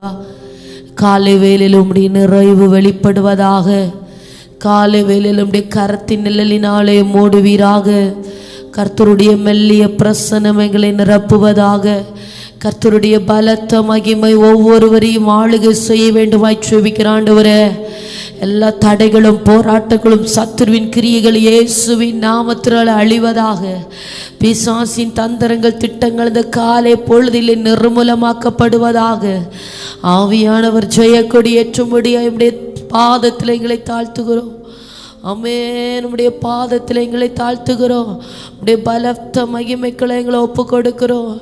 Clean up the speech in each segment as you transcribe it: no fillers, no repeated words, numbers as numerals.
காலை வேளையில் உம்முடைய நிறைவு வெளிப்படுவதாக. காலை வேளையில் உம்முடைய கரத்தின் நிழலினாலே மூடுவீராக. கர்த்தருடைய மெல்லிய பிரசன்னம் எங்களை நிரப்புவதாக. கர்த்தருடைய பலத்த மகிமை ஒவ்வொருவரையும் ஆளுகை செய்ய வேண்டுமாய் ஜெபிக்கிறேன் ஆண்டவரே. எல்லா தடைகளும் போராட்டங்களும் சத்துருவின் கிரியைகள் இயேசுவின் நாமத்தினால் அழிவதாக. பிசாசின் தந்திரங்கள் திட்டங்கள் இந்த காலை பொழுதிலே நிர்மூலமாக்கப்படுவதாக. ஆவியானவர் ஜெயக்கொடி ஏற்றும்படி நம்முடைய பாதத்தில் எங்களை தாழ்த்துகிறோம். ஆமென். உம்முடைய பாதத்தில் எங்களை தாழ்த்துகிறோம். உம்முடைய பலத்த மகிமைக்குள்ள எங்களை ஒப்பு கொடுக்கிறோம்.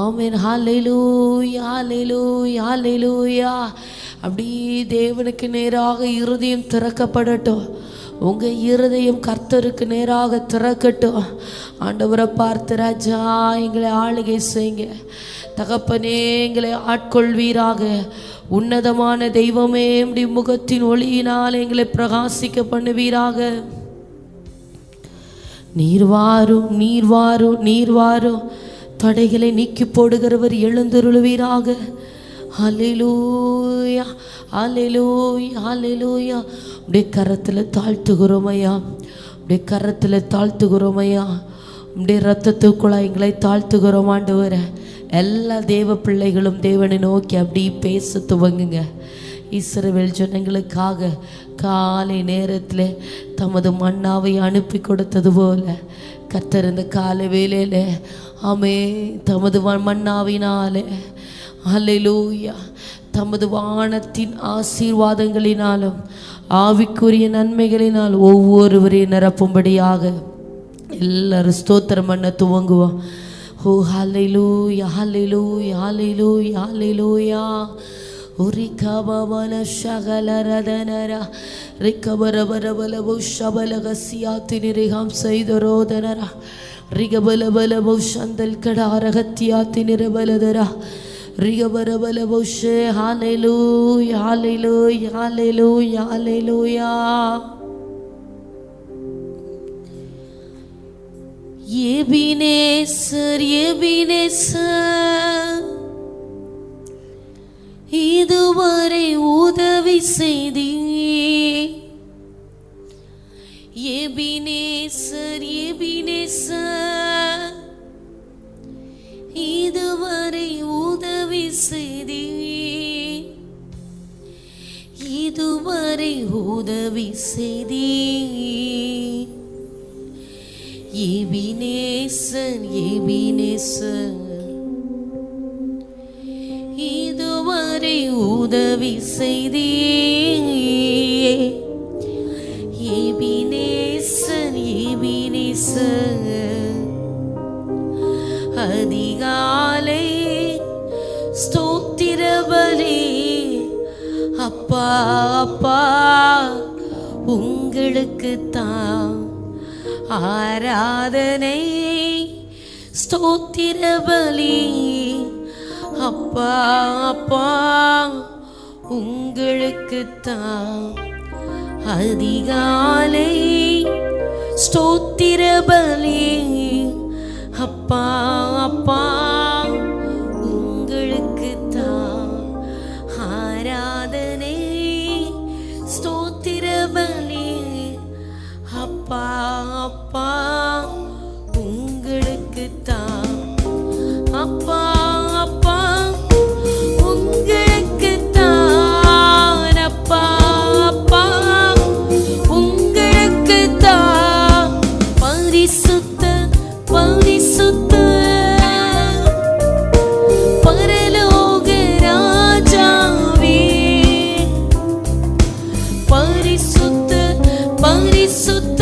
ஆமென். ஹல்லேலூயா, ஹல்லேலூயா, ஹல்லேலூயா. அப்படி தேவனுக்கு நேராக இருதயம் திறக்கப்படட்டும். உங்கள் இருதயம் கர்த்தருக்கு நேராக திறக்கட்டும். ஆண்டவரை பார்த்து, ராஜா எங்களை ஆளுகை செய்யுங்க. தகப்பனே எங்களை ஆட்கொள்வீராக. உன்னதமான தெய்வமே உம்முடைய முகத்தின் ஒளியினால் எங்களை பிரகாசிக்க பண்ணுவீராக. நீர் வாரும், நீர் வாரும், நீர் வாரும். தடைகளை நீக்கி போடுகிறவர் எழுந்தருளுவீராக. ஹல்லேலூயா, ஹல்லேலூயா, ஹல்லேலூயா. உடைய கரத்தில் தாழ்த்துகிறோம் ஐயா. உடைய கரத்தில் தாழ்த்துகிறோம் ஐயா. உடைய இரத்தத்துக்குள்ள எங்களை தாழ்த்துகிறோம் ஆண்டவரே. எல்லா தேவ பிள்ளைகளும் தேவனை நோக்கி அப்படி பேச துவங்குங்க. இஸ்ரவேல் ஜனங்களுக்காக காலை நேரத்தில் தமது மன்னாவை அனுப்பி கொடுத்தது போல கர்த்தர் இந்த காலை வேளையில ஆமே தமது மன்னாவினாலே ஹல்லேலூயா தமது வானத்தின் ஆசீர்வாதங்களினாலும் ஆவிக்குரிய நன்மைகளினால் ஒவ்வொருவரையும் நிரப்பும்படியாக எல்லாரும் ஸ்தோத்திரம் பண்ண துவங்குவோம். ஓ ஹல்லேலூயா, ஹல்லேலூயா, ஹல்லேலூயா, ஹல்லேலூயா. உரிகபவன ஷகலரதனரா ரிகபரபரபலபு ஷபலகசியாத்தினிரிகம் செய்தரோதனரா ரிகபலபலபு ஷந்தல் கடாரகத்தியாத்தினிரபலதரா ரிகபரபலபுஷே. ஹல்லேலூயா, ஹல்லேலூயா, ஹல்லேலூயா, ஹல்லேலூயா. எபினேசர், எபினேசர், இதுவரை உதவி செய்தீர். எபினேசர், எபினேசர், இதுவரை உதவி செய்தீர். இதுவரை உதவி செய்தீர். எபினேசர், எபினேசர், இதுவரை உதவி செய்தீர். எபினேசர், எபினேசர், அதிகாலை ஸ்தோத்திர பலி அப்பா அப்பா உங்களுக்கு தான் ஆராதனை. ஸ்தோத்திர பலி அப்பா அப்பா உங்களுக்கு தான் அதிகாலை. ஸ்தோத்திர பலி அப்பா அப்பா உங்களுக்கு தான் ஆராதனை. ஸ்தோத்திர பலி அப்பா அப்பா உங்களுக்கு தான். அப்பா அப்பா உங்களுக்கு தான். அப்பா அப்பா உங்களுக்கு தான். பரிசுத்த பரிசுத்த பரலோக ராஜாவே. பரிசுத்த பரிசுத்த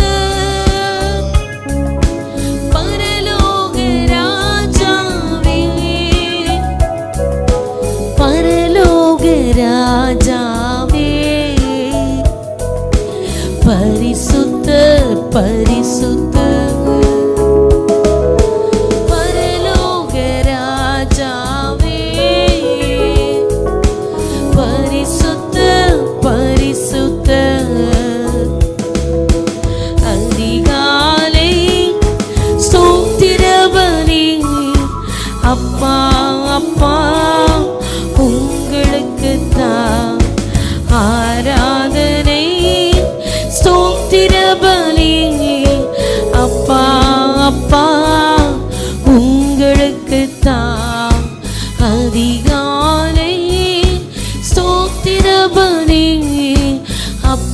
பரலோக ராஜாவே. பரலோக ராஜாவே. பரிசுத்த பரிசுத்த பரலோக ராஜாவே. பரிசுத்த பரிசுத்த அதிகாலை ஸ்தோத்திர பலி அப்பா அப்பா உங்களுக்கு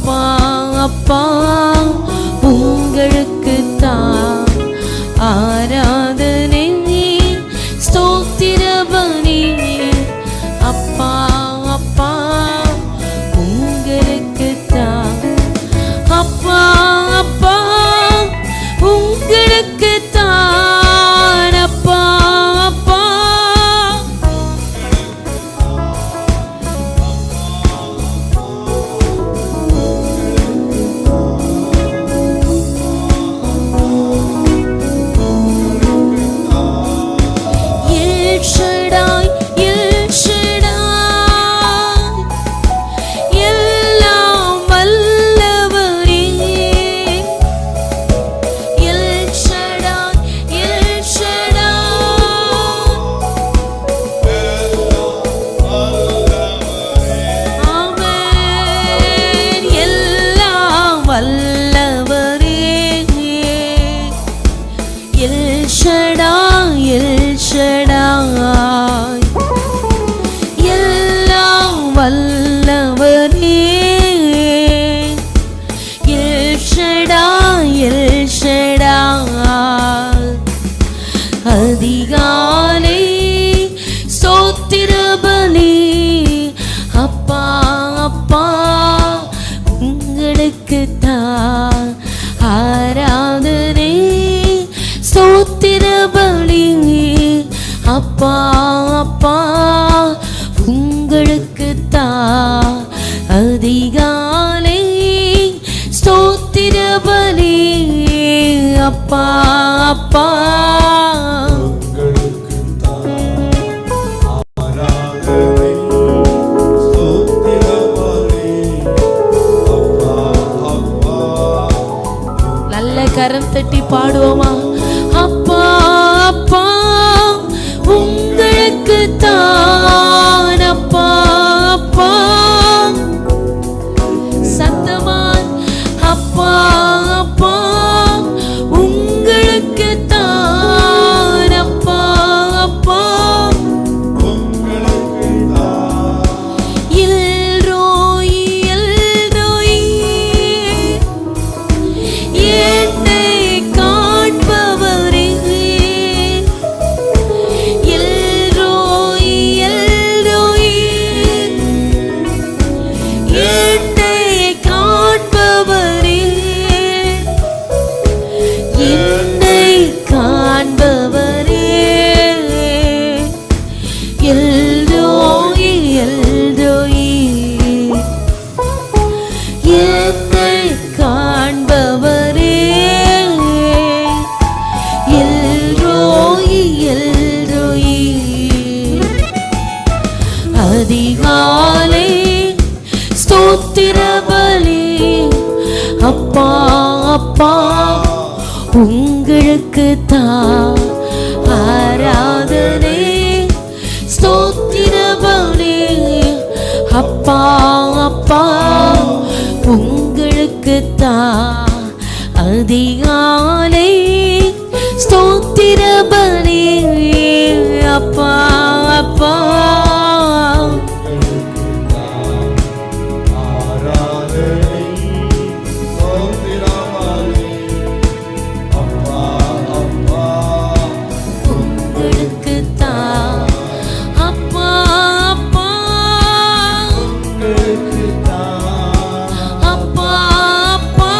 அப்பா அப்பா உங்களுக்கு தான் ஆராதனை ஸ்தோத்திர பலி. அப்பா அப்பா உங்களுக்கு தான் அப்பா அப்பா உங்களுக்கு தான் அப்பா அப்பா. எல் ஷடாய் எல் ஷடாய் எல்லாம் வல்லவரே. எல் ஷடாய் எல் ஷடாய் ஆமென். எல்லாம் வல்லவரே. எல் ஷடாய் எல் ஷடாய் எல்லாம் வல்லவரே. L Shaddai L Shaddai. அதிகாலை ஸ்தோத்திர பலி. அப்பா அப்பா உங்களுக்கு தான் ஆராதனை ஸ்தோத்திர பலி. அப்பா அப்பா உங்களுக்கு தான் அதிகாலை ஸ்தோத்திர பலி. அப்பா அப்பா நல்ல கரம் தட்டி பாடுவோமா? அப்பா அப்பா உங்களுக்கு தான் அப்பா அப்பா. சத்தமாய் அப்பா அப்பா உங்களுக்கு தான் அப்பா அப்பா. எல்ரோயி எல்ரோயி என்னை காண்பவரே. எல்ரோயி எல்ரோயி என்னை காண்பவரே. என்னை காண்பவரே. எல்ரோயி எல்ரோயி என்னை காண்பவரே. எல்ரோயி எல்ரோயி. அதிகாலை ஸ்தோத்திர பலி. அப்பா அப்பா உங்களுக்கு தான் ஆராதனை ஸ்தோத்திர பலி. அப்பா அப்பா உங்களுக்கு தான் அதிகாலை ஸ்தோத்திர பலி. அப்பா அப்பா உங்களுக்கு தான் அப்பா அப்பா அப்பா அப்பா.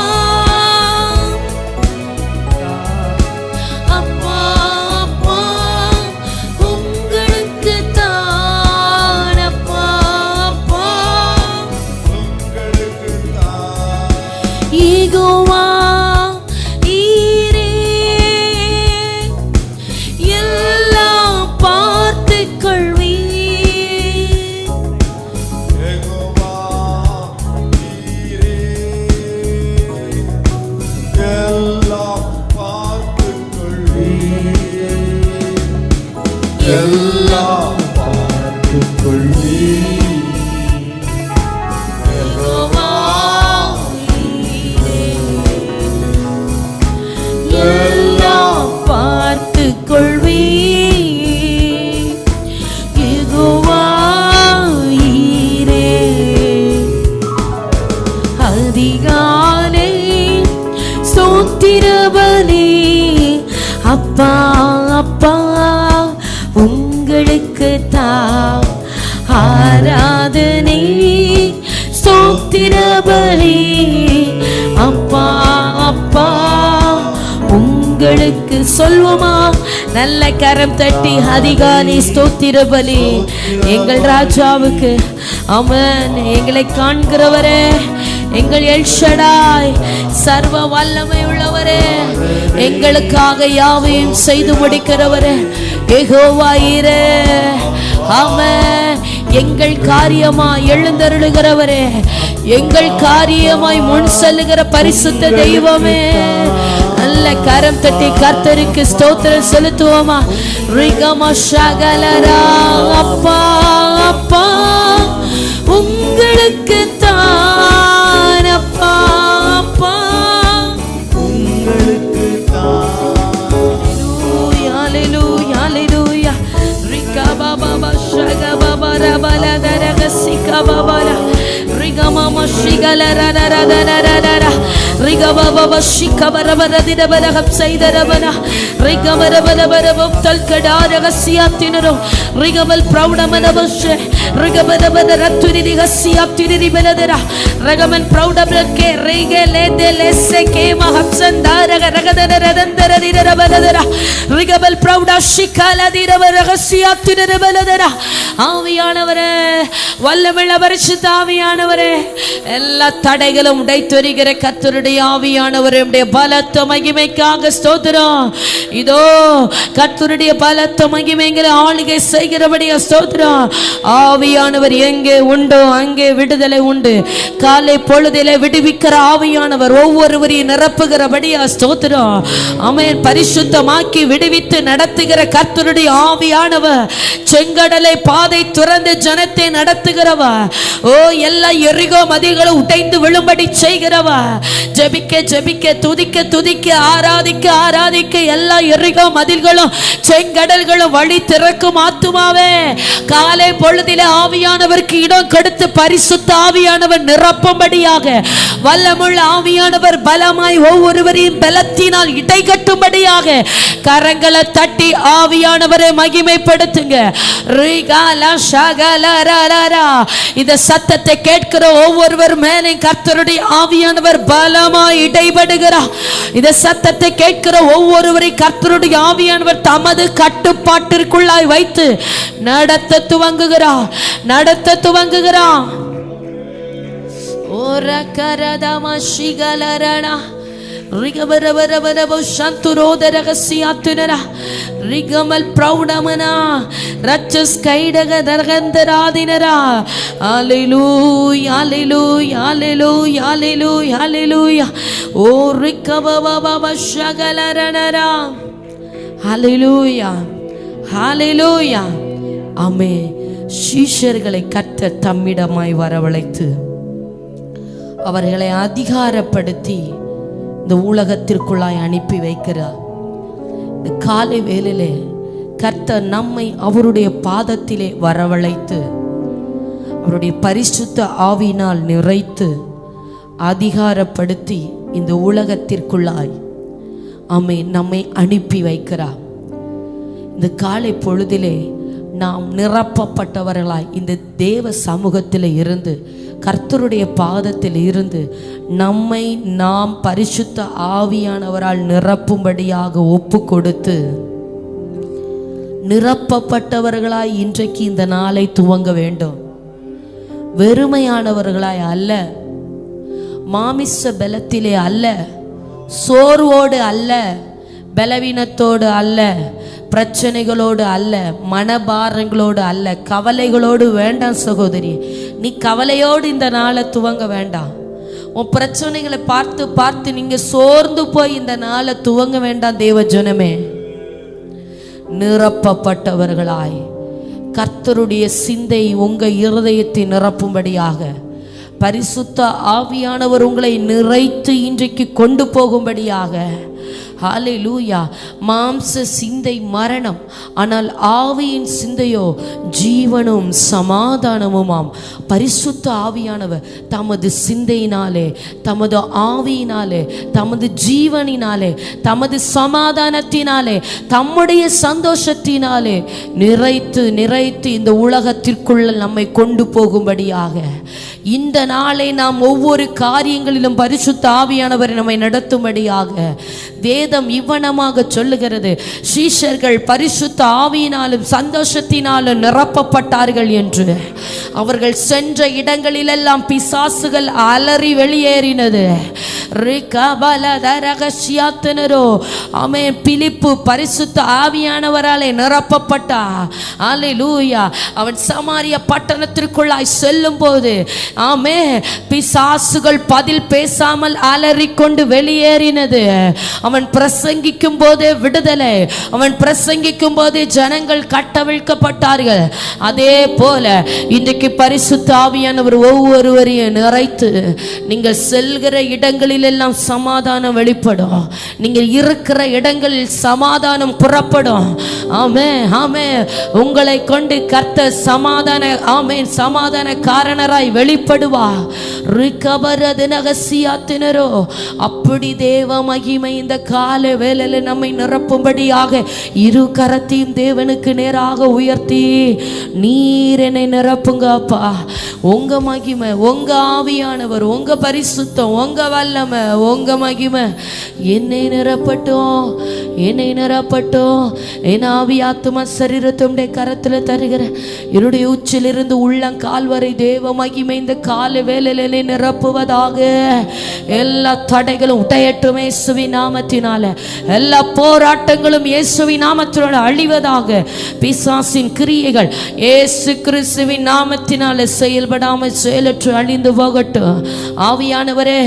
ஆராதனை ஸ்தோத்திர பலி. அப்பா அப்பா உங்களுக்கு சொல்வோமா? நல்ல கரம் தட்டி அதிகாலை ஸ்தோத்திர பலி எங்கள் ராஜாவுக்கு. ஆமென். எங்களை காண்கிறவரே, எங்கள் எல்ஷடாய், சர்வ வல்லமை உள்ளவரே, எங்களுக்காக யாவையும் செய்து முடிக்கிறவரே, யெகோவா ஈரே. ஆமென். எங்கள் காரியமாய் எழுந்தருளுகிறவரே, எங்கள் காரியமாய் முன் செல்லுகிற பரிசுத்த தெய்வமே, நல்ல கரம் தட்டி கர்த்தருக்கு ஸ்தோத்திரம் செலுத்துவோமா? ரிகம ஷகலரா. அப்பா அப்பா உங்களுக்கு தான், அப்பா அப்பா உங்களுக்கு தான். ஹalleluya ஹalleluya. ரிகபா பாபா ஷகபா ரபல தரகசிகா பாபா ரிகம ஷிகலரரரரரரர ரிகபப ஷிகபரபரதிரபரகம் செய்தரபன ரிகபரபரபரபம் தல்கடாரகசியாத்தினரோ ரிகபல் பிரௌடமனபஷ ரிகபரபர ரத்துரி கசியாத்திரி பெலதர ரகமன் பிரௌடபலகே ரிகலேதே லெசகே மஹப்சந்தாரக ரகதரரந்தரதிரபலதர ரிகபல் பிரௌட ஷிகலதிரபரகசியாத்தினர பெலதர. ஆவியானவரே, வல்லமையுள்ள பரிசுத்த ஆவியானவரே, எல்லா தடைகளும் உடைத்தெறிகிற கர்த்தருடைய ஆவியானவரே, உம்முடைய பலத்த மகிமைக்காக ஸ்தோத்திரம். இதோ கர்த்தருடைய பலத்த மகிமைங்கிற ஆளுகை செய்கிறபடியா ஸ்தோத்திரம். ஆவியானவர் எங்கே உண்டோ அங்கே விடுதலை உண்டு. காலை பொழுதிலே விடுவிக்கிற ஆவியானவர் ஒவ்வொருவரையும் நிரப்புகிறபடியா ஸ்தோத்திரம். ஆமென். பரிசுத்தமாக்கி விடுவித்து நடத்துகிற கர்த்தருடைய ஆவியானவர் செங்கடலை பாதை துறந்து ஜனத்தை நடத்துகிறவர். ஓ, எல்லா எரிகோ மதில்களும் உடைந்து விழும்படி செய்கிறவர். ஜெபிக்க ஜெபிக்க, துதிக்க துதிக்க, ஆராதிக்க ஆராதிக்க எல்லா எரிகோ மதில்களும் செங்கடல்களும் வழி திறக்கும். ஆத்துமாவே, காலை பொழுதிலே ஆவியானவருக்கு இடம் கொடுத்து பரிசுத்த ஆவியானவர் நிரப்பும்படியாக வல்லமுள்ள ஆவியானவர் பலமாய் ஒவ்வொருவரையும் பலத்தினால் இடை கட்டும்படியாக கரங்களை தட்டி ஆவியானவரை மகிமைப்படுத்துங்க. இந்த சத்தத்தை கேட்கிற ஒவ்வொருவர் மேலே கர்த்தருடைய ஆவியானவர் பலமாய் இடைபடுகிறார். இந்த சத்தத்தை கேட்கிற ஒவ்வொருவரை கர்த்தருடைய ஆவியானவர் தமது கட்டுப்பாட்டிற்குள்ளாய் வைத்து நடத்த துவங்குகிறார், நடத்த துவங்குகிறார். ஓரா கரதமா ஷிகலரணா ரிகபரபரபரபோ சந்துரோதரகசியாத்துனரா ரிகமல் பிரௌடமனா ரச்சஸ் கைடக தரகந்தராதினரா. ஹalleluya ஹalleluya ஹalleluya ஹalleluya ஹalleluya. ஓ ரிகபபப ஷகலரணரா. ஹalleluya ஹalleluya. ஆமென். சீஷர்களை கர்த்தர் தம்மிடமாய் வரவழைத்து அவர்களை அதிகாரப்படுத்தி இந்த உலகத்திற்குள்ளாய் அனுப்பி வைக்கிறார். இந்த காலை வேளையிலே கர்த்தர் நம்மை அவருடைய பாதத்திலே வரவழைத்து அவருடைய பரிசுத்த ஆவியினால் நிறைத்து அதிகாரப்படுத்தி இந்த உலகத்திற்குள்ளாய் நம்மை அனுப்பி வைக்கிறார். இந்த காலை பொழுதிலே நாம் நிரப்பப்பட்டவர்களாய் இந்த தேவ சமூகத்தில் இருந்து கர்த்தருடைய பாதத்தில் இருந்து நம்மை நாம் பரிசுத்த ஆவியானவரால் நிரப்பும்படியாக ஒப்பு கொடுத்து நிரப்பப்பட்டவர்களாய் இன்றைக்கு இந்த நாளை துவங்க வேண்டும். வெறுமையானவர்களாய் அல்ல, மாமிச பலத்திலே அல்ல, சோர்வோடு அல்ல, பலவீனத்தோடு அல்ல, பிரச்சனைகளோடு அல்ல, மனபாரங்களோடு அல்ல, கவலைகளோடு வேண்டாம் சகோதரி. நீ கவலையோடு இந்த நாளை துவங்க வேண்டாம். உன் பிரச்சனைகளை பார்த்து பார்த்து நீங்க சோர்ந்து போய் இந்த நாளை துவங்க வேண்டாம். தேவ ஜனமே, நிரப்பப்பட்டவர்களாய் கர்த்தருடைய சிந்தை உங்க இருதயத்தை நிரப்பும்படியாக பரிசுத்த ஆவியானவர் உங்களை நிறைத்து இன்றைக்கு கொண்டு போகும்படியாக ஹல்லேலூயா. மாம்ச சிந்தை மரணம், ஆனால் ஆவியின் சிந்தையோ ஜீவனும் சமாதானமுமாம். பரிசுத்த ஆவியானவர் தமது சிந்தையினாலே, தமது ஆவியினாலே, தமது ஜீவனினாலே, தமது சமாதானத்தினாலே, தம்முடைய சந்தோஷத்தினாலே நிறைத்து நிறைத்து இந்த உலகத்திற்குள்ள நம்மை கொண்டு போகும்படியாக இந்த நாளை நாம் ஒவ்வொரு காரியங்களிலும் பரிசுத்த ஆவியானவர் நம்மை நடத்தும்படியாக வேதம் இவ்வனமாக சொல்லுகிறது. சீஷர்கள் பரிசுத்த ஆவியினாலும் சந்தோஷத்தினாலும் நிரப்பப்பட்டார்கள் என்று. அவர்கள் சென்ற இடங்களிலெல்லாம் பிசாசுகள் அலறி வெளியேறினது. பிலிப்பு பரிசுத்த ஆவியானவராலே நிரப்பப்பட்டா. அல்லேலூயா. அவன் சமாரிய பட்டணத்திற்குள்ளாய் செல்லும் போது ஆமே பிசாசுகள் பதில் பேசாமல் அலறிக்கொண்டு வெளியேறினது. அவன் பிரசங்கிக்கும் போதே விடுதலை, அவன் பிரசங்கிக்கும் போதே ஜனங்கள் கட்டவிழ்க்கப்பட்டார்கள். அதே போல இன்றைக்கு பரிசுத்த ஆவியானவர் ஒவ்வொருவரையும் நிறைத்து நீங்கள் செல்கிற இடங்களில் எல்லாம் சமாதானம் வெளிப்படும். நீங்கள் இருக்கிற இடங்களில் சமாதானம் புறப்படும். ஆமே ஆமே. உங்களை கொண்டு கர்த்தர் சமாதான ஆமே சமாதான காரணராய் வெளிப்படுவா. அப்படி தேவ மகிமை இந்த கால வேளையில நம்மை நிரப்பும்படியாக இரு கரத்தையும் தேவனுக்கு நேராக உயர்த்தி நீர் என்னை நிரப்புங்க அப்பா. உங்க மகிமை, உங்க ஆவியானவர், உங்க பரிசுத்தம், உங்க வல்லமை, உங்க மகிமை என்னை நிரப்பட்டும், என்னை நிரப்பட்டும். என் ஆவி ஆத்துமா சரீரத்துடைய கரத்தில் தருகிற என்னுடைய உச்சிலிருந்து உள்ளங்கால் வரை தேவ மகிமை இந்த கால வேளையில என்னை நிரப்புவதாக. எல்லா தடைகளும் உடையட்டும் இயேசுவின் நாமத்தினால. எல்லா போராட்டங்களும் இயேசுவின் நாமத்தினால அழிவதாக. பிசாசின் கிரியைகள் இயேசு கிறிஸ்துவின் நாமத்தினால செயல்படாமல் செயலற்று அழிந்து போகட்டும். ஆவியானவரே,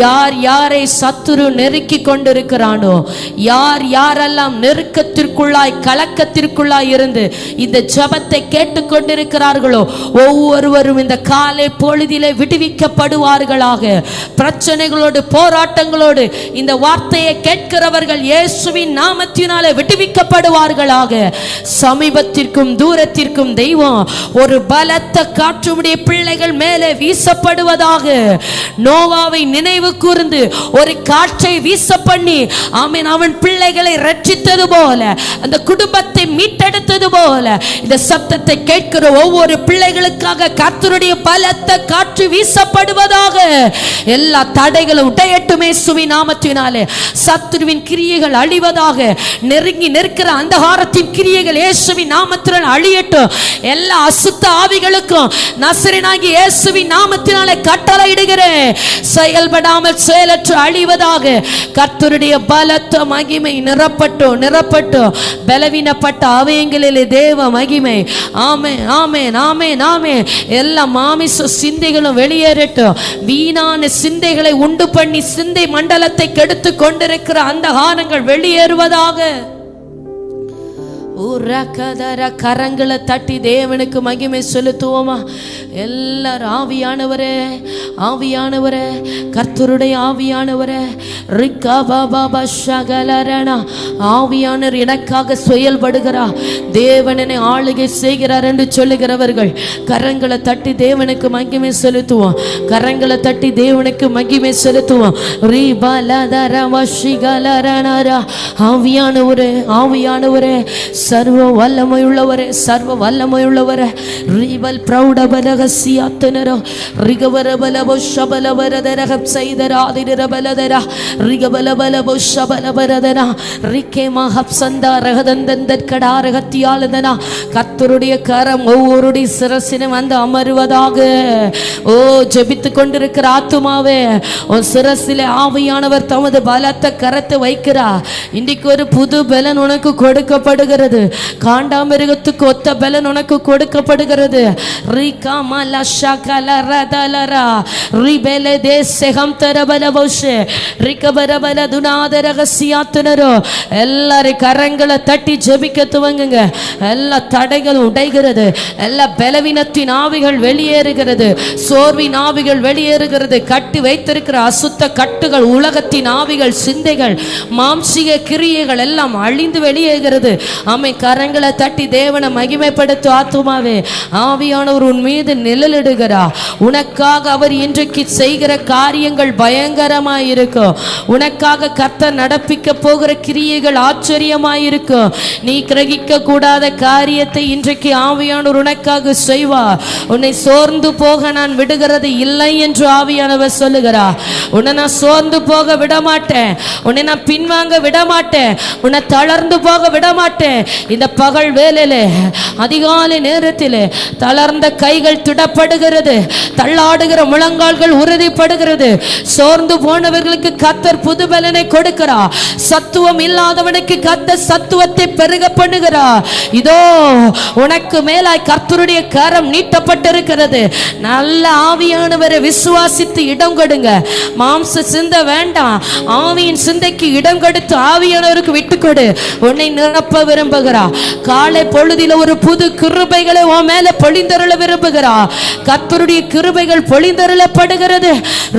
யார் யாரை சத்துரு நெருக்கி கொண்டிருக்கிறானோ, யார் யாரெல்லாம் நெருக்கத்திற்குள்ளாய் கலக்கத்திற்குள்ளாய் இருந்து இந்த ஜெபத்தை கேட்டுக்கொண்டிருக்கிறார்களோ ஒவ்வொருவரும் இந்த காலை பொழுதிலே விடுவிக்கப்படுவார்களாக. பிரச்சனைகளோடு போராட்டங்களோடு இந்த வார்த்தையை கேட்கிறவர்கள் இயேசுவின் நாமத்தினாலே விடுவிக்கப்படுவார்களாக. சமீபத்திற்கும் தூரத்திற்கும் தெய்வம் ஒரு பலத்த காற்றுடைய பிள்ளைகள் மேலே வீசப்படுவதாக. நோவாவை நினைவு கூர்ந்து ஒரு காற்றை வீச பண்ணி ஆமென் அவன் பிள்ளைகளை ரட்சித்தது போல, அந்த குடும்பத்தை மீட்டெடுத்தது போல இந்த சத்தத்தை கேட்கிற ஒவ்வொரு பிள்ளைகளுக்காக கர்த்தருடைய பலத்த காற்று வீசப்படுவதாக. எல்லா தடைகளும் உடையட்டும் இயேசுவின் நாமத்தினாலே. சத்துருவின் கிரியைகள் அழிவதாக. நெருங்கி நிற்கிற அந்தகாரத்தின் கிரியைகள் இயேசுவின் நாமத்தினால் அழியட்டும். எல்லா அசுத்த ஆவிகளுக்கும் நசரேயனாகிய இயேசுவின் நாமத்தினாலே கட்டளையிடுகிறேன், செயல்படாமல் செயலற்று அழிவதாக. கர்த்தருடைய பலத்த மகிமை நிரப்பட்டும், நிரப்பட்டும். பலவீனப்பட்ட அவயங்களிலே தேவ மகிமை. ஆமென் ஆமென் ஆமென் ஆமென். எல்லா மாமிச சிந்தைகளும் வெளியேறட்டும். வீணான சிந்தைகளை உண்டு பண்ணி சிந்தை மண்டலத்தை கெடுத்து கொண்டிருக்கிற அந்த ஆனங்கள் வெளியேறுவதாக. கரங்களை தட்டி தேவனுக்கு மகிமை செலுத்துவோமா? எல்லாரும் ஆவியானவரே, ஆவியானவரே, கர்த்தருடைய ஆவியானவரே, ஆவியானவர் எனக்காக செயல்படுகிறார், தேவனனை ஆளுகை செய்கிறார் என்று சொல்லுகிறவர்கள் கரங்களை தட்டி தேவனுக்கு மகிமை செலுத்துவோம். கரங்களை தட்டி தேவனுக்கு மகிமை செலுத்துவோம். ஆவியானவரே, ஆவியானவரே, சர்வ வல்லமை உள்ளவரே, சர்வ வல்லமை உள்ளவரே. ரிவல் பிரௌடபலகசியாத்தனரோ ரிகவரபலபோ ஷபலவரதரக சைதராதிரபலதர ரிகபலபலபோ ஷபலவரதர ரிகேமா ஹப்சந்தா ரகதந்தந்தற்கடாரகத்தியாலதனா. கர்த்தருடைய கரம் ஒவ்வொருடைய சிரசிலும் வந்து அமருவதாக. ஓ ஜெபித்து கொண்டிருக்கிற ஆத்துமாவே, உன் சிரசிலே ஆவியானவர் தமது பலத்த கரத்தை வைக்கிறார். இன்றைக்கு ஒரு புது பலன் உனக்கு கொடுக்கப்படுகிறது. காண்டாமிருகத்துக்கு ஒத்த பலன் உனக்கு கொடுக்கப்படுகிறது. எல்லாரும் கரங்களை தட்டி ஜெபிக்க துவங்குங்க. எல்லா தடைகள் உடைகிறது, எல்லா பலவீனத்தின் ஆவிகள் வெளியேறுகிறது, சோர்வின் ஆவிகள் வெளியேறுகிறது, கட்டி வைத்திருக்கிற அசுத்த கட்டுகள், உலகத்தின் ஆவிகள், சிந்தைகள், மாம்சிக கிரியைகள் எல்லாம் அழிந்து வெளியேறுகிறது. ஆமை கரங்களை தட்டி தேவனை மகிமைப்படுத்தும் ஆத்துமாவே, ஆவியானவர் உன் மீது நிழலிடுகிறார். உனக்காக அவர் இன்றைக்கு செய்கிற காரியங்கள் பயங்கரமாயிருக்கும். உனக்காக கர்த்தர் நடப்பிக்க போகிற கிரியைகள் ஆச்சரியமாயிருக்கும். நீ கிரகிக்க கூடாத காரியத்தை இன்றைக்கு ஆவியானவர் உனக்காக செய்வார். உன்னை சோர்ந்து போக நான் விடுகிறது இல்லை என்று ஆவியானவர் சொல்லுகிறார். உன்னை நான் சோர்ந்து போக விட மாட்டேன், உன்னை நான் பின்வாங்க விட மாட்டேன், உன்னை தளர்ந்து போக விட மாட்டேன். இந்த பகல் வேளையிலே அதிகாலை நேரத்திலே தளர்ந்த கைகள் திடப்படுகிறது, தள்ளாடுகிற முழங்கால்கள் உறுதிப்படுகிறது. சோர்ந்து போனவர்களுக்கு கர்த்தர் புது பலனை கொடுக்கிறார். சத்துவம் இல்லாதவனுக்கு கர்த்தர் சத்துவத்தை பெருக பண்ணுகிறார். இதோ உனக்கு மேலாய் கர்த்தருடைய கரம் நீட்டப்பட்டிருக்கிறது. நல்ல ஆவியானவரை விசுவாசித்து இடம் கொடுங்க. மாம்ச சிந்தை வேண்டாம், ஆவியின் சிந்தைக்கு இடம் கொடுத்து ஆவியானவருக்கு விட்டுக்கொடு. உன்னை நிரப்ப விரும்புகிறார். காலை பொழுதில ஒரு புது கிருபைகளை உன் மேல பொழிந்தருள விரும்புகிறார். கர்த்தருடைய கிருபைகள் பொழிந்தருளப்படுகிறது.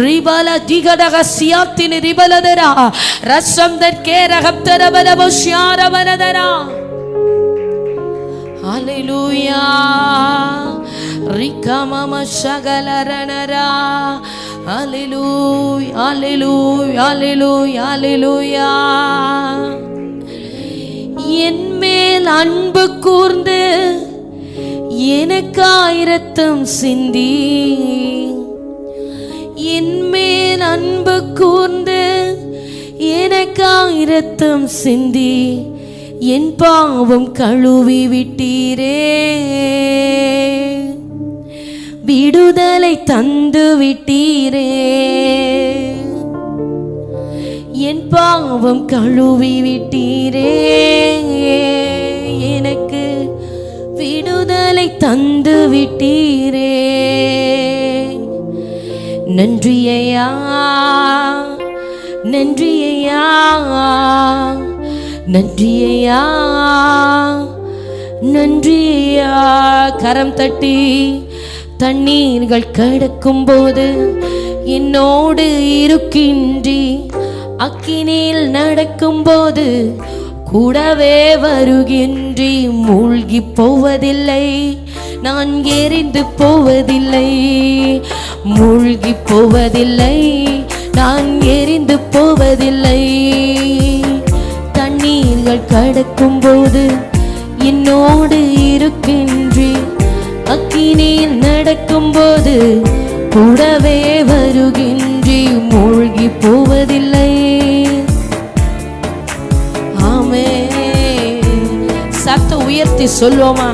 ரிபல திகதக சியாத்தினி ரிபலதரா ரசம் தர்க்கே ரகப்தரபலபோ ஷியாரவனதரா. ஹalleluya ரிகமம ஷகலரனரா. ஹalleluya ஹalleluya ஹalleluya ஹalleluya. என் மேல் அன்பு கூர்ந்து எனக்காய் இரத்தம் சிந்தி, என் மேல் அன்பு கூர்ந்து எனக்காய் இரத்தம் சிந்தி, என் பாவம் கழுவி விட்டீரே, விடுதலை தந்து விட்டீரே, என் பாவம் கழுவி விட்டீரே, எனக்கு விடுதலை தந்து விட்டீரே. நன்றியையா நன்றியையா நன்றியையா நன்றியா. கரம் தட்டி தண்ணீர்கள் கடக்கும் போது என்னோடு இருக்கின்றி, அக்கினியில் நடக்கும் போது கூடவே வருகின்றி. மூழ்கி போவதில்லை, நான் எரிந்து போவதில்லை, மூழ்கி போவதில்லை, நான் எரிந்து போவதில்லை. தண்ணீர்கள் கடக்கும் போது என்னோடு இருக்கின்றி, அக்கினியில் நடக்கும் போது கூடவே வருகின்றி. மூழ்கி போவதில்லை. ஆமே, சத்தம் உயர்த்தி சொல்லுவோமா?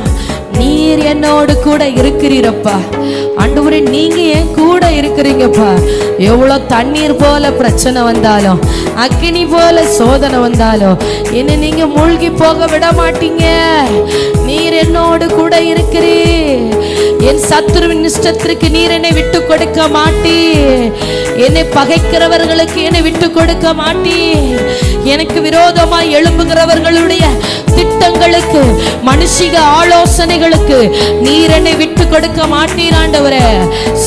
நீர் என்னோடு கூட இருக்கிறீரப்பா. ஆண்டவரே, நீங்க என் கூட இருக்கிறீங்கப்பா. எவ்வளவு தண்ணீர் போல பிரச்சனை வந்தாலும், அக்கினி போல சோதனை வந்தாலும் என்ன நீங்க மூழ்கி போக விட மாட்டீங்க. நீர் என்னோடு கூட இருக்கிறீர். என் சத்துருவின் இஷ்டத்திற்கு நீர் என்னை விட்டு கொடுக்க மாட்டீ. என்னை பகைக்கிறவர்களுக்கு என்னை விட்டு கொடுக்க மாட்டீ. எனக்கு விரோதமாய் எழும்புகிறவர்களுடைய திட்டங்களுக்கு, மனுஷிக ஆலோசனைகளுக்கு நீர் என்னை விட்டு கொடுக்க மாட்டீர் ஆண்டவரே.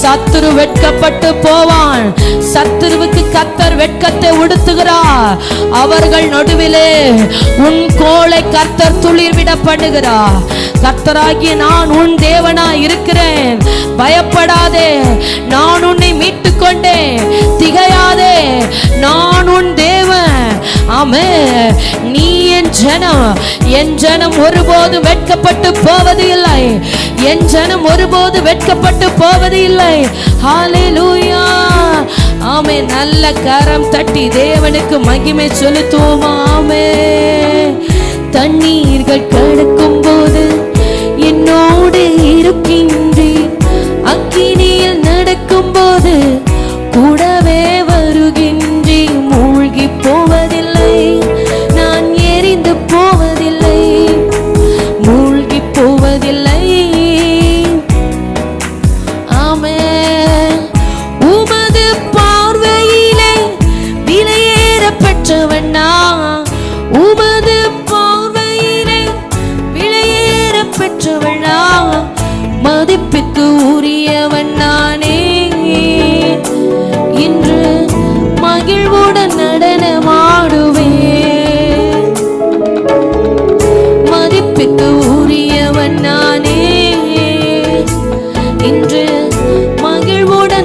சத்துரு வெட்கப்பட்டு போவான். சத்துருவுக்கு கர்த்தர் வெட்கத்தை உடுத்துகிறார். அவர்கள் நடுவிலே உன் கோலை கர்த்தர் துளிர்விட பண்ணுகிறார். கர்த்தராகிய நான் உன் தேவனா இருக்கிறேன். பயப்படாதே, நான் உன்னை மீட்டு கொண்டேன். திகையாதே, நான் உன் தேவன். ஆமே, நீ என் ஜனம். என் ஜனம் ஒருபோது வெட்கப்பட்டு போவது இல்லை. என் ஜனம் ஒருபோது வெட்கப்பட்டு போவது இல்லை. ஹalleluya. ஆமே, நல்ல கரம் தட்டி தேவனுக்கு மகிமை செலுத்துவோமா? ஆமே. தண்ணீர்கள் கடக்கும் போது என்னோடு இருக்கின்றீர், அக்கினியில் நடக்கும் போது கூடவே வருகின்றீர். மூழ்கி போவதில்லை, நான் எரிந்து போவதில்லை.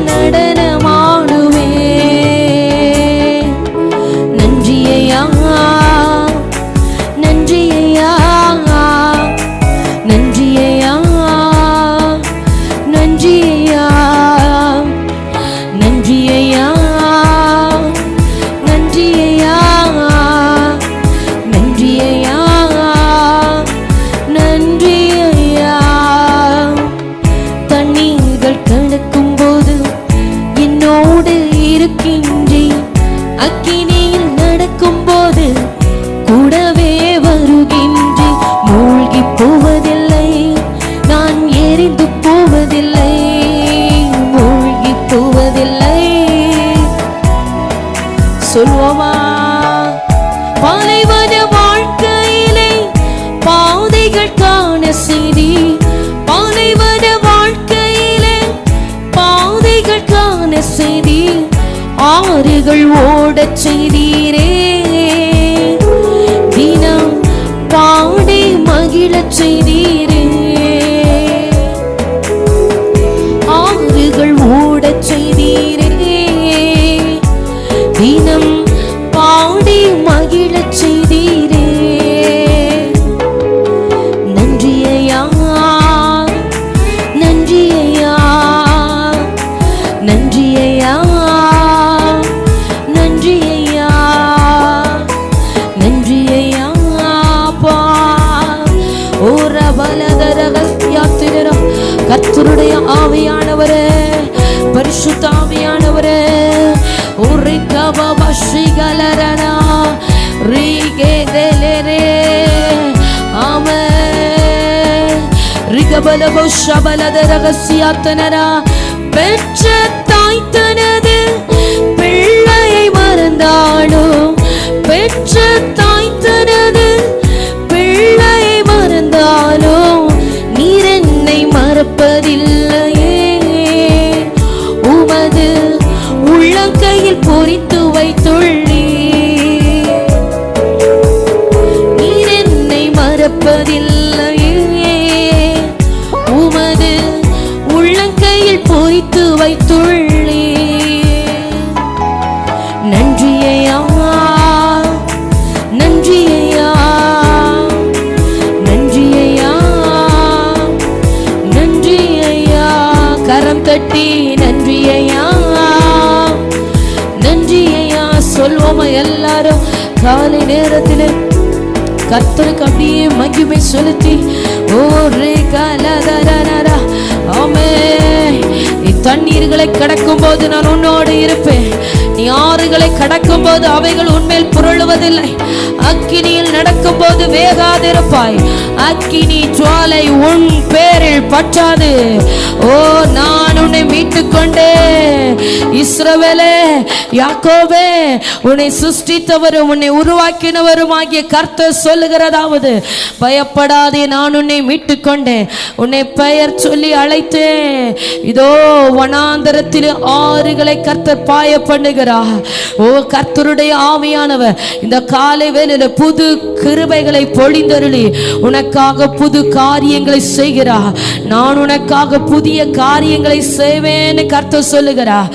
நடனமாடுவே. நன்றியையா நன்றியையா நன்றியையா நன்றியையா நன்றியையா நன்றியையா நன்றியையா நன்றியையா. தண்ணீர்கள் கடக்கும் போது என்னோடு இருக்கின்றேன். அக்கினியில் நடக்கும் போது கூடவே வருகின்றேன். மூழ்கி போவதில்லை, நான் எரிந்து போவதில்லை, மூழ்கி போவதில்லை. சொல்வோமா? பாலைவன வாழ்க்கையிலே பாதைகள் காண செய்தி, பாலைவன வாழ்க்கையிலே பாதைகள் காண செய்தி, ஆறுகள் ஓடச் செய்தீரே. தினம் பாடி மகிழச் செய்தீரே. ஆறுகள் ஓடச் செய்தீரே. தினம் பாடி மகிழச் செய்தீரே. நன்றியையா நன்றியையா நன்றியையா நன்றியையா நன்றியையா. பா ஓர பலதரகஸ்யாத்திரம். கர்த்தருடைய ஆவியானவரே, பரிசுத்த ஆவியானவரே, ஒரு கபபஷிகலரனா ரிகேதலரே. ஆமென். ரிகபலபோ ஷபலதரகஸ்யாத்தனரா. பெற்ற தாய் தனது பிள்ளையை மறந்தாளோ, பெற்ற தாய் தனது பிள்ளையை மறந்தாலோ, நீர் என்னை மறப்பதில்லையே. உமது உள்ளங்கையில் பொறித்து வைத்துள்ளீ. நீர் என்னை மறப்பதில்லையே. உமது உள்ளங்கையில் பொறித்து வைத்துள்ளீ. நன்றியையா நன்றியையா நன்றியையா நன்றியையா. கரம் தட்டி நன்றியையா நன்றியையா சொல்வோமா? எல்லாரும் காலை நேரத்தில் கர்த்தருக்கு அப்படியே மகிமை செலுத்தி ஓரே கலதரரா. ஆமென். நீ தண்ணீர்களை கடக்கும் போது நான் உன்னோடு இருப்பேன். நீ ஆறுகளை கடக்கும் போது அவைகள் உன்மேல் புரளுவதில்லை. அக்கினியில் நடக்கும் போது வேகாதிருப்பாய். அக்கினி ஜுவாலை உன் பேரில் பற்றாது. ஓ, நான் உன்னை மீட்டுக் கொண்டே. இஸ்ரவேலே, யாக்கோபே, உன்னை சிருஷ்டித்தவரும் உன்னை உருவாக்கினவருமாகிய கர்த்தர் சொல்லுகிறதாவது, பயப்படாதே, நான் உன்னை மீட்டுக் கொண்டேன், உன்னை பெயர் சொல்லி அழைத்தேன். இதோ வனாந்தரத்தில் ஆறுகளை கர்த்தர் பாய பண்ணுகிறார். ஓ, கர்த்தருடைய ஆவியானவர் இந்த காலை வேளையில புது கிருபைகளை பொழிந்தருளி உனக்காக புது காரியங்களை செய்கிறார். நான் உனக்காக புதிய காரியங்களை செய்வேன்னு கர்த்தர் சொல்லுகிறார்.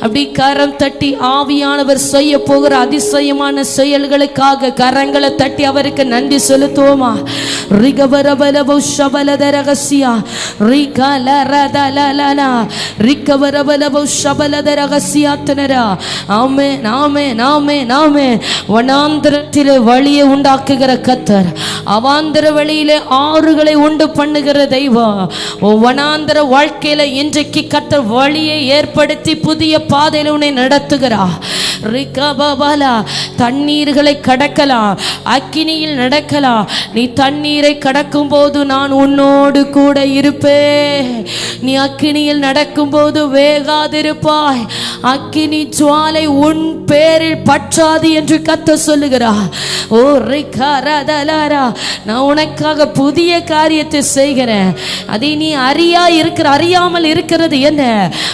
அப்படி கரம் தட்டி ஆவியானவர் செய்ய போகிற அதிசயமான செயல்களுக்காக கரங்களை தட்டி அவருக்கு நன்றி செலுத்துவோமா? வனாந்திரத்தில் வழியை உண்டாக்குகிற கர்த்தர், அவாந்திர வழியிலே ஆறுகளை உண்டு பண்ணுகிற தெய்வம். வனாந்திர வாழ்க்கையில இன்றைக்கு கர்த்தர் வழியை ஏற்படுத்தி புதிய பாதையில் உன்னை நடத்துகிறார். தண்ணீர்களை கடக்கலாம், அக்கினியில் நடக்கலாம். நீ தண்ணீரை கடக்கும் போது நான் உன்னோடு கூட இருப்பேன். நீ அக்கினியில் நடக்கும் போது வேகாதிருப்பாய். அக்கினி ஜுவாலை உன் பேரில் பற்றாது என்று கர்த்தர் சொல்லுகிறார். ஓ ரிகரதலரா, நான் உனக்காக புதிய காரியத்தை செய்கிறேன். அதை நீ அறியாமல் இருக்கிறது என்ன?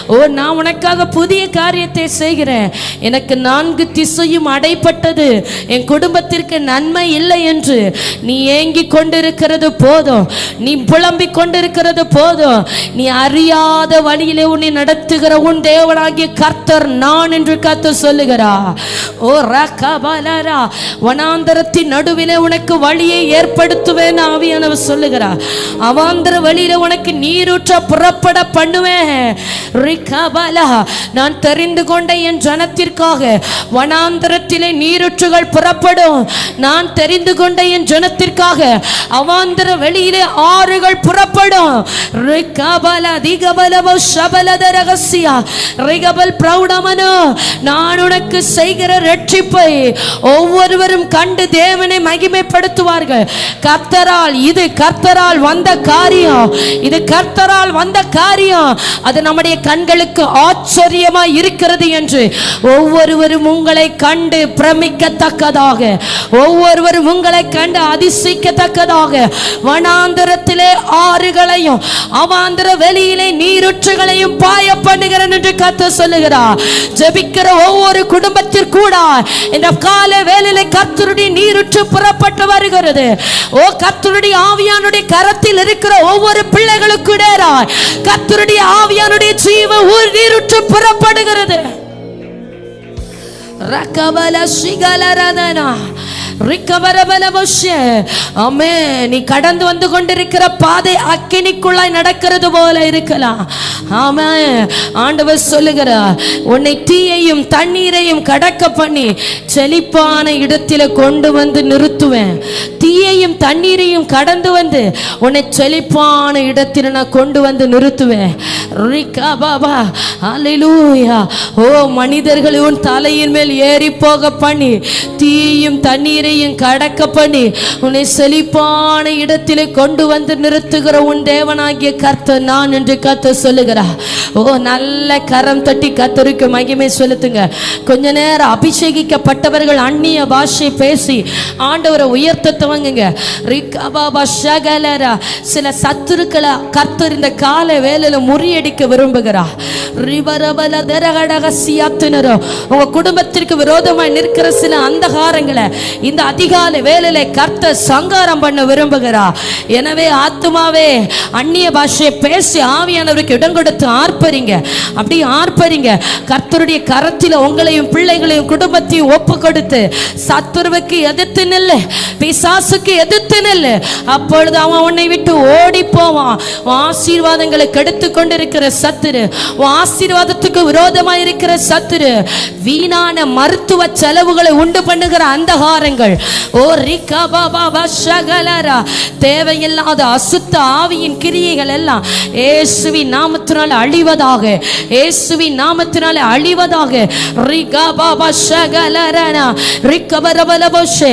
ஓ, நான் உனக்காக புதிய காரியத்தை செய்கிறேன். எனக்கு 4 திசையும் அடைப்பட்டது, என் குடும்பத்திற்கு நன்மை இல்லை என்று நீ ஏங்கிக் கொண்டிருக்கிறது போதும், நீ புலம்பிக் கொண்டிருக்கிறது போதும். நீ அறியாத வழியிலே உன்னை நடத்துகிற உன் தேவனாகிய கர்த்தர் நான் என்று கர்த்தர் சொல்லுகிறார். ஓ ரகபலரா, வனாந்தரத்தின் நடுவிலே உனக்கு வழியை ஏற்படுத்துவேன் ஆவியானவர் சொல்லுகிறார். அவாந்தர வழியில உனக்கு நீரூற்ற புறப்பட பண்ணுவேன். ரிகபலா, நான் தெரிந்து கொண்ட என் ஜனத்திற்காக வனாந்தரத்திலே நீரூற்றுகள் புறப்படும். நான் தெரிந்து கொண்ட என் ஜனத்திற்காக அவாந்தர வெளியிலே ஆறுகள் புறப்படும். ரிகபலா திகபலவோ ஷபலத ரகசியா ரிகபல் பிரௌடமனோ, நான் உனக்கு செய்கிற ரட்சிப்பை ஒவ்வொருவரும் கண்டு தேவனை மகிமைப்படுத்துவார்கள். கர்த்தரால், இது கர்த்தரால் வந்த காரியம், இது கர்த்தரால் வந்த காரியம், அது நம்முடைய கண்களுக்கு ஆச்சரியமா இருக்கிறது என்று ஒவ்வொருவரும் உங்களை கண்டு பிரமிக்கத்தக்கதாக, ஒவ்வொருவரும் உங்களை கண்டு அதிசயிக்கத்தக்கதாக வனாந்தரத்திலே ஆறுகளையும் அவாந்தர வெளியிலே நீரூற்றுகளையும் பாய பண்ணுகிறேன் என்று கர்த்தர் சொல்லுகிறார். ஜெபிக்கிற ஒவ்வொரு குடும்பத்திற்கூட இந்த கால வேளையிலே கர்த்தருடைய நீரூற்று புறப்பட்டு வருகிறது. ஓ கர்த்தருடைய ஆவியானுடைய கரத்தில் இருக்கிற ஒவ்வொரு பிள்ளைகளுக்கு கர்த்தருடைய ஆவியானுடைய ஜீவ நீரூற்று புறப்படுகிறது. ரகபல சிகலரதனா நீ கடந்து வந்து கொண்டிருக்கிற பாதை அக்கினிக்குள்ளாய் நடக்கிறது போல இருக்கலாம். ஆமா, ஆண்டவர் சொல்லுகிறார், உன்னை தீயையும் தண்ணீரையும் கடக்க பண்ணி செழிப்பான இடத்தில கொண்டு வந்து நிறுத்துவேன். தீயையும் தண்ணீரையும் கடந்து வந்து உன்னை செழிப்பான இடத்தில் நான் கொண்டு வந்து நிறுத்துவேன். ஓ மனிதர்களை உன் தலையின் மேல் ஏறி போக பண்ணி தீயும் தண்ணீரையும் கடக்க பண்ணி உன்னை செழிப்பான இடத்திலே கொண்டு வந்து நிறுத்துகிற உன் தேவனாகிய கர்த்தர் நான் என்று கர்த்தர் சொல்லுகிறார். ஓ நல்ல கரம் தட்டி கர்த்தருக்கு மகிமை செலுத்துங்க. கொஞ்ச நேரம் அபிஷேகிக்கப்பட்டவர்கள் அந்நிய பாஷை பேசி ஆண்டவரை உயர்த்த துவங்குங்க. சில சத்துருக்களை கர்த்தர் இந்த கால வேளையில முறியடிக்க விரும்புகிறார். உங்க குடும்பத்திற்கு விரோதமாய் நிற்கிற சில அந்தகாரங்களை இந்த அதிகாலை வேளையில கர்த்தர் சங்காரம் பண்ண விரும்புகிறார். எனவே ஆத்துமாவே அந்நிய பாஷையை பேசி ஆவியானவருக்கு இடம் கொடுத்து ஆர்ப்பரிங்க. அப்படி ஆர்ப்பரிங்க. கர்த்தருடைய கரத்தில் உங்களையும் பிள்ளைகளையும் குடும்பத்தையும் ஒப்பு கொடுத்து சத்துருவுக்கு எதிர்த்து நில்லு, பிசாசுக்கு எதிர்த்து நில்லு. அப்பொழுது அவன் உன்னை விட்டு ஓடி போவான். ஆசீர்வாதங்களை கெடுத்து கொண்டிருக்கிற சத்துரு, ஆசீர்வாதத்துக்கு விரோதமாக இருக்கிற சத்துரு, வீணான மருத்துவ செலவுகளை உண்டு பண்ணுகிற அந்தகாரங்கள், ஓ ரிகபாபா ஷகலரா, தேவையில்லாத அசுத்த ஆவியின் கிரியைகள் எல்லாம் இயேசுவின் நாமத்தினால் அழிவதாக, இயேசுவின் நாமத்தினால் அழிவதாக. ரிகபாபா ஷகலரனா ரிகபரபலபோஷே,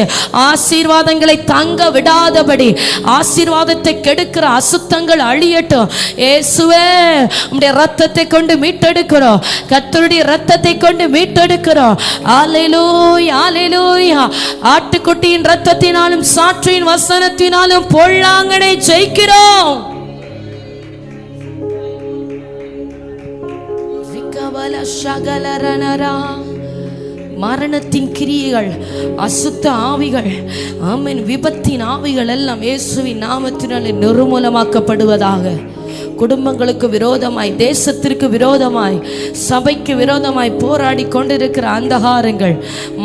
ஆசீர்வாதங்களை தங்க விடாதபடி ஆசீர்வாதத்தை கெடுக்கிற அசுத்தங்கள் அழியட்டும். இயேசுவே உம்முடைய இரத்தத்தை கொண்டு மீட்டெடுக்கிறோம், கர்த்தருடைய இரத்தத்தை கொண்டு மீட்டெடுக்கிறோம். அல்லேலூயா அல்லேலூயா. ஆட்டுக்குட்டியின் இரத்தத்தினாலும் சாற்றின் வசனத்தினாலும் பொல்லாங்கனை ஜெயிக்கிறோம். மரணத்தின் கிரியைகள், அசுத்த ஆவிகள், ஆமென், விபத்தின் ஆவிகள் எல்லாம் இயேசுவின் நாமத்தினாலே நிர்மூலமாக்கப்படுவதாக. குடும்பங்களுக்கு விரோதமாய், தேசத்திற்கு விரோதமாய், சபைக்கு விரோதமாய் போராடி கொண்டிருக்கிற அந்தகாரங்கள்,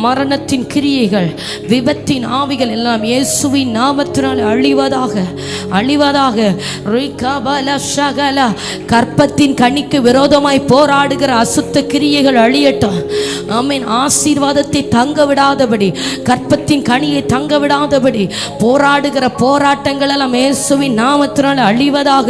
மரணத்தின் கிரியைகள், விபத்தின் ஆவிகள் எல்லாம் இயேசுவின் நாமத்தினால் அழிவதாக அழிவதாக. கற்பத்தின் கனிக்கு விரோதமாய் போராடுகிற அசுத்த கிரியைகள் அழியட்டும். ஆமென். ஆசீர்வாதத்தை தங்க விடாதபடி, கற்பத்தின் கனியை தங்க விடாதபடி போராடுகிற போராட்டங்கள் எல்லாம் இயேசுவின் நாமத்தினால் அழிவதாக.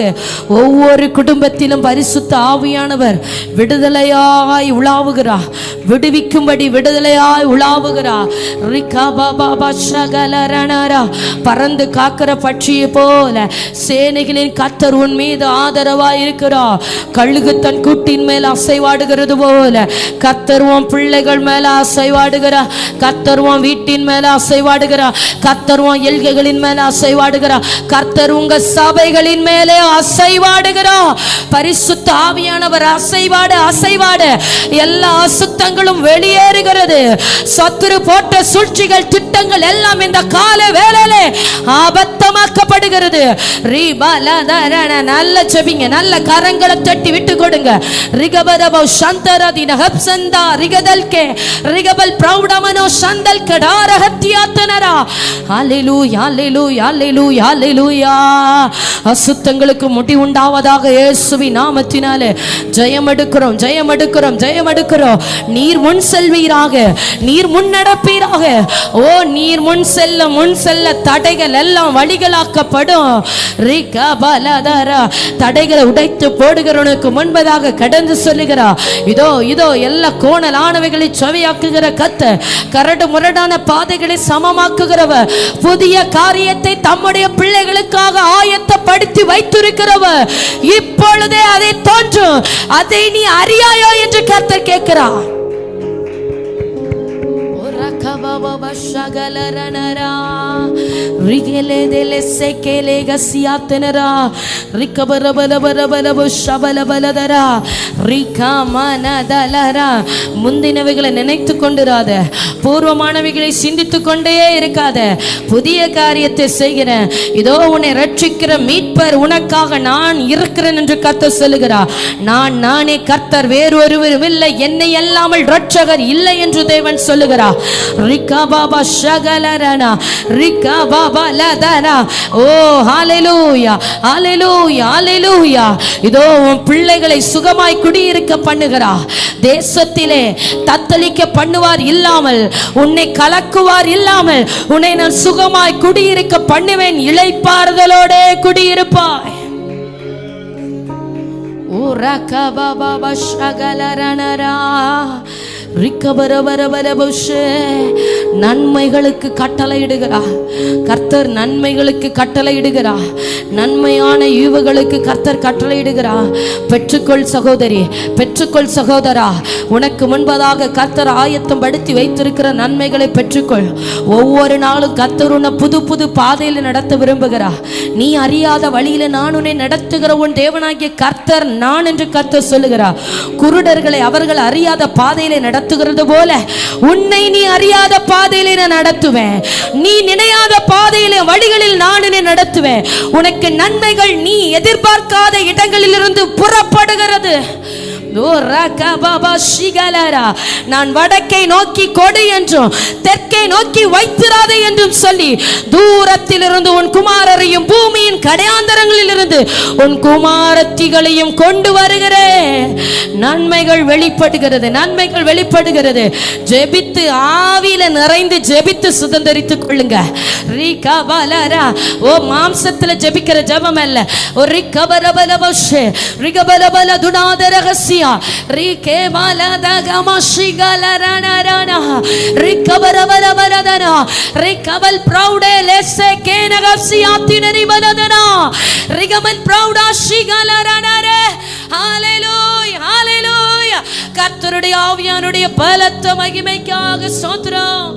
ஒவ்வொரு குடும்பத்திலும் பரிசுத்த ஆவியானவர் விடுதலையாய் உலாவுகிறார், விடுவிக்கும்படி விடுதலையாய் உலாவுகிறார். பறந்து காக்கிற பட்சியை போல சேனைகளின் கர்த்தர் உன் மீது ஆதரவாய் இருக்கிறார். கழுகு தன் கூட்டின் மேல் அசைவாடுகிறது போல கர்த்தர் உன் பிள்ளைகள் மேல அசைவாடுகிறார், கர்த்தர் உன் வீட்டின் மேல அசைவாடுகிறார். கர்த்தர் உன் எல்கைகளின் மேல அசைவாடுகிறார். கர்த்தர் உங்க சபைகளின் மேலே அசைவாடுகிறார். பரிசுத்த ஆவியானவர் அசைவாடு எல்லா அசுத்தங்களும் வெளியேறுகிறது. சத்துரு போட்ட சூழ்ச்சிகள் திட்டங்கள் எல்லாம் இந்த கால வேளையிலே அபத்தமாக்கப்படுகிறது. நல்ல ஜெபிங்க, நல்ல கரங்களை தட்டி விட்டு கொடுங்க. ரிகபரபோ சந்தரதின ஹப்சந்தா ரிகதல்கே ரிகபல் பிரௌடமனோ சந்தல் கடாரஹத்தியாத்தனரா. ஹல்லேலூயா ஹல்லேலூயா ஹல்லேலூயா ஹல்லேலூயா. அசுத்தங்களுக்கு முடி உண்டாவதாக இயேசுவின் நாமத்தினாலே ஜெயம் எடுக்கிறோம், ஜெயம் எடுக்கிறோம், ஜெயம் எடுக்கிறோம். நீர் முன் செல்வீராக, நீர் முன் நடப்பீராக. ஓ நீர் முன் செல்ல தடைகள் எல்லாம் வழிகளாக்கப்படும். தடைகளை உடைத்து போடுகிறவனுக்கு முன்பதாக கடந்து சொல்லுகிறா. இதோ இதோ எல்லா கோணலானவைகளை செவியாக்குகிற கர்த்தர், கரடு முரடான பாதைகளை சமமாக்குகிறவர், புதிய காரியத்தை தம்முடைய பிள்ளைகளுக்காக ஆயத்தப்படுத்தி வைத்திருக்கிறவர். இப்பொழுதே அதை தோன்றும், அதை நீ அறியாயோ என்று கர்த்தர் கேட்கிறார். முந்தினவைகளை நினைத்து கொண்டிராத, பூர்வமானவைகளை சிந்தித்துக் கொண்டே இருக்காத. புதிய காரியத்தை செய்கிறேன், இதோ உன்னை ரட்சிக்கிற மீட்பர் உனக்காக நான் இருக்கிறேன் என்று கர்த்தர் சொல்லுகிறார். நானே கர்த்தர், வேறு ஒருவரும் இல்லை, என்னை அல்லாமல் ரட்சகர் இல்லை என்று தேவன் சொல்லுகிறார். ரிகா பாபா ஷகலரனா ரிகா பாபா லதனா. ஓ ஹல்லேலூயா ஹல்லேலூயா ஹல்லேலூயா. இதோ உன் பிள்ளைகளை சுகமாய் குடியிருக்க பண்ணுகிறார். தேசத்திலே தத்தளிக்க பண்ணுவார் இல்லாமல், உன்னை கலக்குவார் இல்லாமல், உன்னை நான் சுகமாய் குடியிருக்க பண்ணுவேன். இளைப்பாறுதலோட குடியிருப்பாய். ஓ ரகா பாபா ஷகலரனரா. நன்மைகளுக்கு கட்டளையிடுகிறார் கர்த்தர், நன்மைகளுக்கு கட்டளையிடுகிறார். நன்மையான ஈவுகளுக்கு கர்த்தர் கட்டளையிடுகிறார். பெற்றுக்கொள் சகோதரி, பெற்றுக்கொள் சகோதரா. உனக்கு முன்பதாக கர்த்தர் ஆயத்தம் படுத்தி வைத்திருக்கிற நன்மைகளை பெற்றுக்கொள். ஒவ்வொரு நாளும் கர்த்தர் உன்னை புது புது பாதையில் நடத்த விரும்புகிறார். நீ அறியாத வழியில நான் உன்னை நடத்துகிற உன் தேவனாகிய கர்த்தர் நான் என்று கர்த்தர் சொல்லுகிறார். குருடர்களை அவர்கள் அறியாத பாதையில நடத்துகிறது போல உன்னை நீ அறியாத பாதையிலே நான் நடத்துவேன். நீ நினையாத பாதையிலே வழிகளில் நான் உன்னை நடத்துவேன். உனக்கு நன்மைகள் நீ எதிர்பார்க்காத இடங்களிலிருந்து புறப்படுகிறது. நான் வடக்கை நோக்கி கொடு என்றும் தெற்கை நோக்கி வைத்திராதே என்றும் சொல்லி தூரத்தில் இருந்து உன் குமாரரையும் பூமியின் கடையாந்தரங்களில் இருந்து உன் குமாரத்திகளையும் கொண்டு வருகிறேன். நன்மைகள் வெளிப்படுகிறது, நன்மைகள் வெளிப்படுகிறது. ஜெபித்து ஆவியில நிறைந்து ஜெபித்து சுதந்தரித்துக் கொள்ளுங்க. ஓ மாம்சத்தில் ஜெபிக்கிற ஜெபம் அல்ல. ஒரு கர்த்தருடைய ஆவியானுடைய பலத்த மகிமைக்காக ஸ்தோத்திரம்.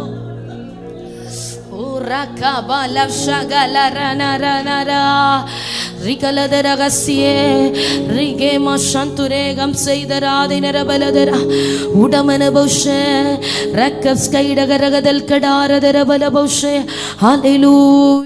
உடமன